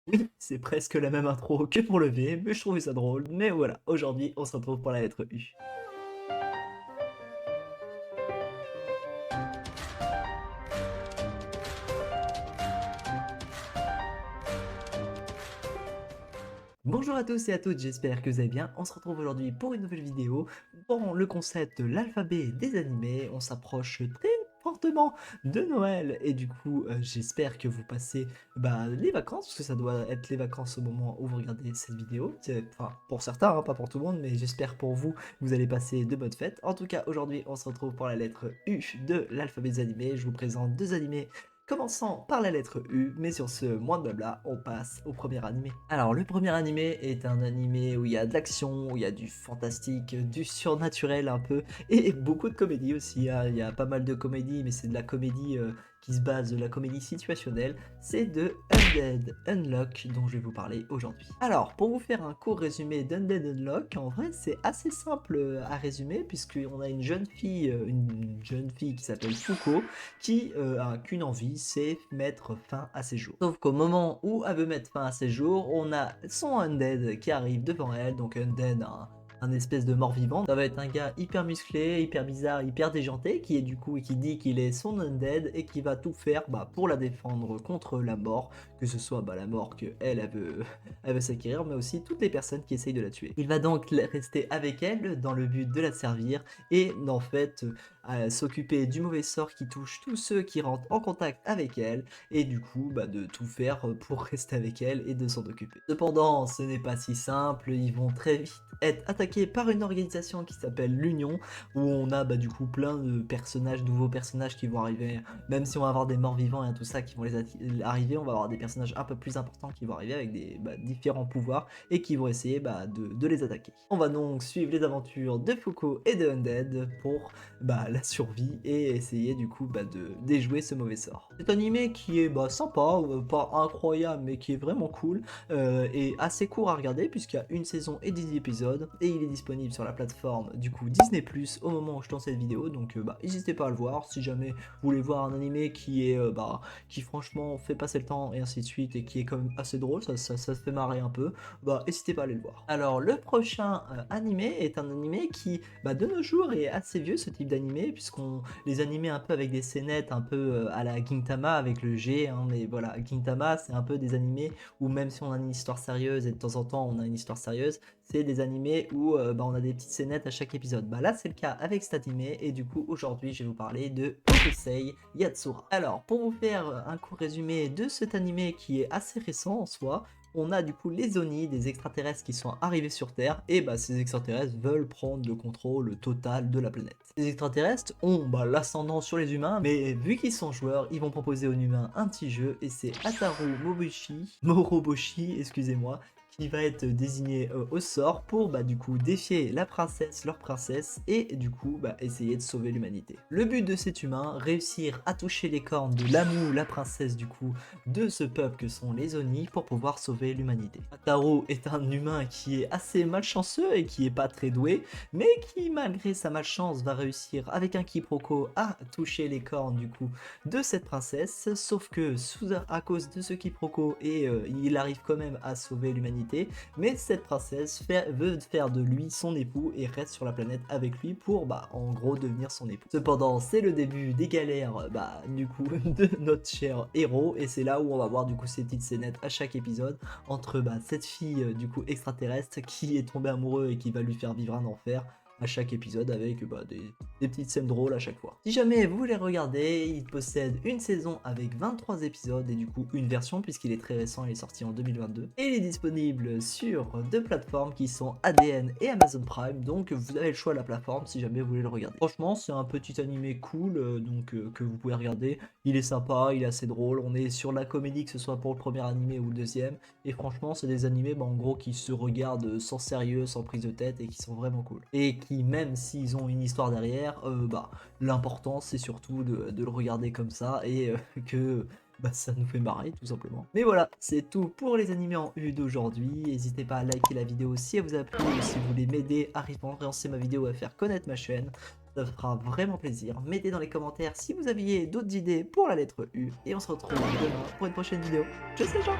Oui, c'est presque la même intro que pour le V, mais je trouvais ça drôle. Mais voilà, aujourd'hui, on se retrouve pour la lettre U. Bonjour à tous et à toutes, j'espère que vous allez bien. On se retrouve aujourd'hui pour une nouvelle vidéo dans le concept de l'alphabet des animés. On s'approche très fortement de Noël et du coup, j'espère que vous passez les vacances, parce que ça doit être les vacances au moment où vous regardez cette vidéo. Enfin, pour certains, hein, pas pour tout le monde, mais j'espère pour vous que vous allez passer de bonnes fêtes. En tout cas, aujourd'hui, on se retrouve pour la lettre U de l'alphabet des animés. Je vous présente deux animés commençant par la lettre U, mais sur ce, moins de blabla, on passe au premier animé. Alors, le premier animé est un animé où il y a de l'action, où il y a du fantastique, du surnaturel un peu, et beaucoup de comédie aussi, hein. Il y a pas mal de comédie, mais c'est de la comédie qui se base de la comédie situationnelle. C'est de Undead Unlock dont je vais vous parler aujourd'hui. Alors, pour vous faire un court résumé d'Undead Unlock, en vrai, c'est assez simple à résumer, puisqu'on a une jeune fille qui s'appelle Fuko, qui a qu'une envie, c'est mettre fin à ses jours. Sauf qu'au moment où elle veut mettre fin à ses jours, on a son Undead qui arrive devant elle, donc Undead, un espèce de mort-vivant. Ça va être un gars hyper musclé, hyper bizarre, hyper déjanté, qui est du coup, et qui dit qu'il est son Undead, et qui va tout faire pour la défendre contre la mort, que ce soit la mort que elle veut, elle veut s'acquérir, mais aussi toutes les personnes qui essayent de la tuer. Il va donc rester avec elle dans le but de la servir, et en fait à s'occuper du mauvais sort qui touche tous ceux qui rentrent en contact avec elle, et du coup de tout faire pour rester avec elle et de s'en occuper. Cependant, ce n'est pas si simple, ils vont très vite être attaqués par une organisation qui s'appelle l'Union, où on a du coup plein de personnages, nouveaux personnages qui vont arriver, même si on va avoir des morts vivants et tout ça qui vont arriver, on va avoir des personnages un peu plus importants qui vont arriver avec des différents pouvoirs et qui vont essayer de les attaquer. On va donc suivre les aventures de Foucault et de Undead pour la survie et essayer du coup de déjouer ce mauvais sort. C'est un animé qui est sympa, pas incroyable mais qui est vraiment cool et assez court à regarder puisqu'il y a une saison et 10 épisodes et il est disponible sur la plateforme du coup Disney Plus au moment où je tourne cette vidéo, donc n'hésitez pas à le voir si jamais vous voulez voir un animé qui est qui franchement fait passer le temps et ainsi de suite et qui est quand même assez drôle, ça se fait marrer un peu, n'hésitez pas à aller le voir. Alors le prochain animé est un animé qui de nos jours est assez vieux, ce type d'animé, puisqu'on les animés un peu avec des scénettes un peu à la Gintama avec le G, hein, mais voilà, Gintama c'est un peu des animés où même si on a une histoire sérieuse et de temps en temps on a une histoire sérieuse, c'est des animés où on a des petites scénettes à chaque épisode. Là c'est le cas avec cet animé et du coup aujourd'hui je vais vous parler de Hokusei Yatsura. Alors pour vous faire un court résumé de cet animé qui est assez récent en soi, on a du coup les Oni, des extraterrestres qui sont arrivés sur Terre, et ces extraterrestres veulent prendre le contrôle total de la planète. Les extraterrestres ont l'ascendant sur les humains, mais vu qu'ils sont joueurs, ils vont proposer aux humains un petit jeu, et c'est Ataru Moroboshi, excusez-moi, qui va être désigné au sort pour du coup défier la princesse, leur princesse, et du coup essayer de sauver l'humanité. Le but de cet humain, réussir à toucher les cornes de Lamu, la princesse du coup de ce peuple que sont les Oni, pour pouvoir sauver l'humanité. Ataru est un humain qui est assez malchanceux et qui est pas très doué, mais qui malgré sa malchance va réussir avec un quiproquo à toucher les cornes du coup de cette princesse, sauf que à cause de ce quiproquo il arrive quand même à sauver l'humanité, mais cette princesse veut faire de lui son époux et reste sur la planète avec lui pour en gros devenir son époux. Cependant c'est le début des galères du coup de notre cher héros, et c'est là où on va voir du coup ces petites scénettes à chaque épisode entre cette fille du coup extraterrestre qui est tombée amoureux et qui va lui faire vivre un enfer à chaque épisode avec des petites scènes drôles à chaque fois. Si jamais vous voulez regarder, il possède une saison avec 23 épisodes et du coup une version puisqu'il est très récent, il est sorti en 2022. Et il est disponible sur deux plateformes qui sont ADN et Amazon Prime, donc vous avez le choix de la plateforme si jamais vous voulez le regarder. Franchement c'est un petit animé cool que vous pouvez regarder, il est sympa, il est assez drôle, on est sur la comédie que ce soit pour le premier animé ou le deuxième, et franchement c'est des animés en gros qui se regardent sans sérieux, sans prise de tête et qui sont vraiment cool. Et qui même s'ils ont une histoire derrière, l'important c'est surtout de le regarder comme ça et que ça nous fait marrer tout simplement. Mais voilà, c'est tout pour les animés en U d'aujourd'hui. N'hésitez pas à liker la vidéo si elle vous a plu ou si vous voulez m'aider à référencer ma vidéo et à faire connaître ma chaîne. Ça fera vraiment plaisir. Mettez dans les commentaires si vous aviez d'autres idées pour la lettre U. Et on se retrouve demain pour une prochaine vidéo. Je sais, Jean.